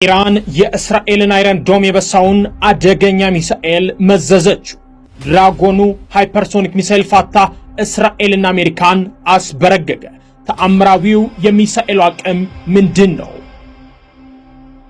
ኢራን የእስራኤልን አይረን ዶም የበሳውን አደገኛ ሚሳኤል መዘዘች። ድራጎኑ ሃይፐርሶኒክ ሚሳኤል ፋታህ እስራኤልና አሜሪካን አስበረገገ። ተአምራዊው የሚሳኤሉ አቅም ምንድነው?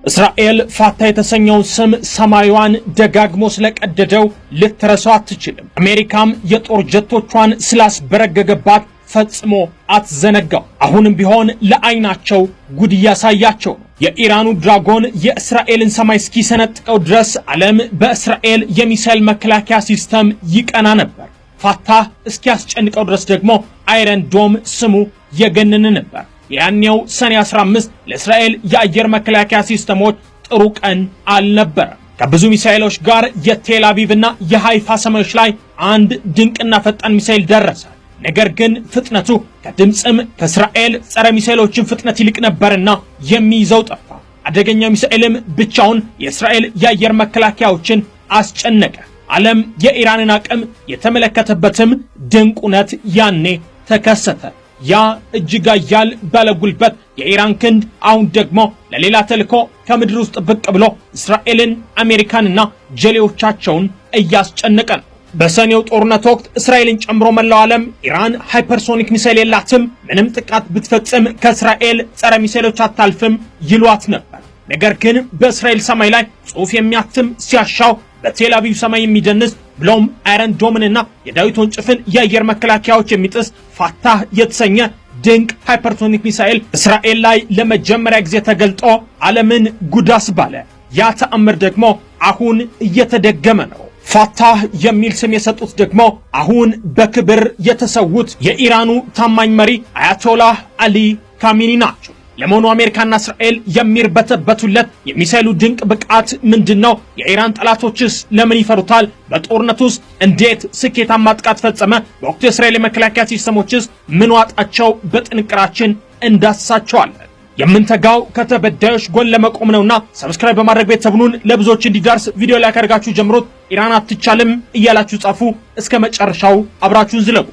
እስራኤል ፋታህ የተሰኘውን ስም ሰማያዊዋን ደጋግሞ ስለቀደደው ልትረሳው አትችልም። አሜሪካም የጦር ጀቶቿን ስላስበረገገባት ፈጽሞ አትዘነጋው። አሁንም ቢሆን ለአይናቸው ጉድ ያሳያቸው ነው። የኢራኑ ድራጎን የእስራኤልን ሰማይ እስኪሰነጥቀው ድረስ ዓለም በእስራኤል የሚሳኤል መከላከያ ሲስተም ይቀና ነበር። ፋታህ እስኪያስጨንቀው ድረስ ደግሞ አይረን ዶም ስሙ የገነነ ነበር። ያኔው ሰኔ 15 ለእስራኤል የአየር መከላከያ ሲስተሞች ጥሩ ቀን አልነበረም። ከብዙ ሚሳኤሎች ጋር የቴል አቪቭና የሃይፋ ሰማዮች ላይ አንድ ድንቅና ፈጣን ሚሳኤል ደረሰ። ነገር ግን ፍጥነቱ ከድምጽም ከእስራኤል ጸረ ሚሳኤሎችን ፍጥነት ይልቅ ነበርና የሚይዘው ጠፋ። አደገኛው ሚሳኤልም ብቻውን የእስራኤል የአየር መከላከያዎችን አስጨነቀ። ዓለም የኢራንን አቅም የተመለከተበትም ድንቅ እውነት ያኔ ተከሰተ። ያ እጅግ ኃያል ባለጉልበት የኢራን ክንድ አሁን ደግሞ ለሌላ ተልዕኮ ከምድር ውስጥ ብቅ ብሎ እስራኤልን፣ አሜሪካንና ጀሌዎቻቸውን እያስጨነቀ ነው። በሰኔው ጦርነት ወቅት እስራኤልን ጨምሮ መላው ዓለም ኢራን ሃይፐርሶኒክ ሚሳኤል የላትም፣ ምንም ጥቃት ብትፈጽም ከእስራኤል ጸረ ሚሳኤሎች አታልፍም ይሏት ነበር። ነገር ግን በእስራኤል ሰማይ ላይ ጽሑፍ የሚያትም ሲያሻው በቴል አቪቭ ሰማይ የሚደንስ ብሎም አይረን ዶምንና የዳዊት ወንጭፍን የአየር መከላከያዎች የሚጥስ ፋታህ የተሰኘ ድንቅ ሃይፐርሶኒክ ሚሳኤል እስራኤል ላይ ለመጀመሪያ ጊዜ ተገልጦ ዓለምን ጉድ አስባለ። ያ ተአምር ደግሞ አሁን እየተደገመ ነው። ፋታህ የሚል ስም የሰጡት ደግሞ አሁን በክብር የተሰዉት የኢራኑ ታማኝ መሪ አያቶላህ አሊ ካሚኒ ናቸው። ለመሆኑ አሜሪካና እስራኤል የሚርበተበቱለት የሚሳኤሉ ድንቅ ብቃት ምንድነው? የኢራን ጠላቶችስ ለምን ይፈሩታል? በጦርነቱ ውስጥ እንዴት ስኬታማ ጥቃት ፈጸመ? በወቅቱ የእስራኤል የመከላከያ ሲስተሞችስ ምን ዋጣቸው? በጥንቅራችን እንዳስሳቸዋለን። የምንተጋው ከተበዳዮች ጎን ለመቆም ነውና ሰብስክራይብ በማድረግ ቤተሰቡን ለብዙዎች እንዲዳርስ ቪዲዮ ላይ ካደረጋችሁ ጀምሮት ኢራን አትቻልም እያላችሁ ጻፉ። እስከ መጨረሻው አብራችሁን ዝለቁ።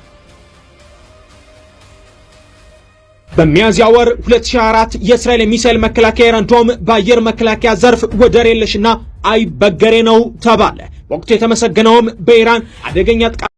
በሚያዝያ ወር 2024 የእስራኤል የሚሳኤል መከላከያ አይረን ዶም በአየር መከላከያ ዘርፍ ወደር የለሽና አይበገሬ ነው ተባለ። ወቅቱ የተመሰገነውም በኢራን አደገኛ ጥቃት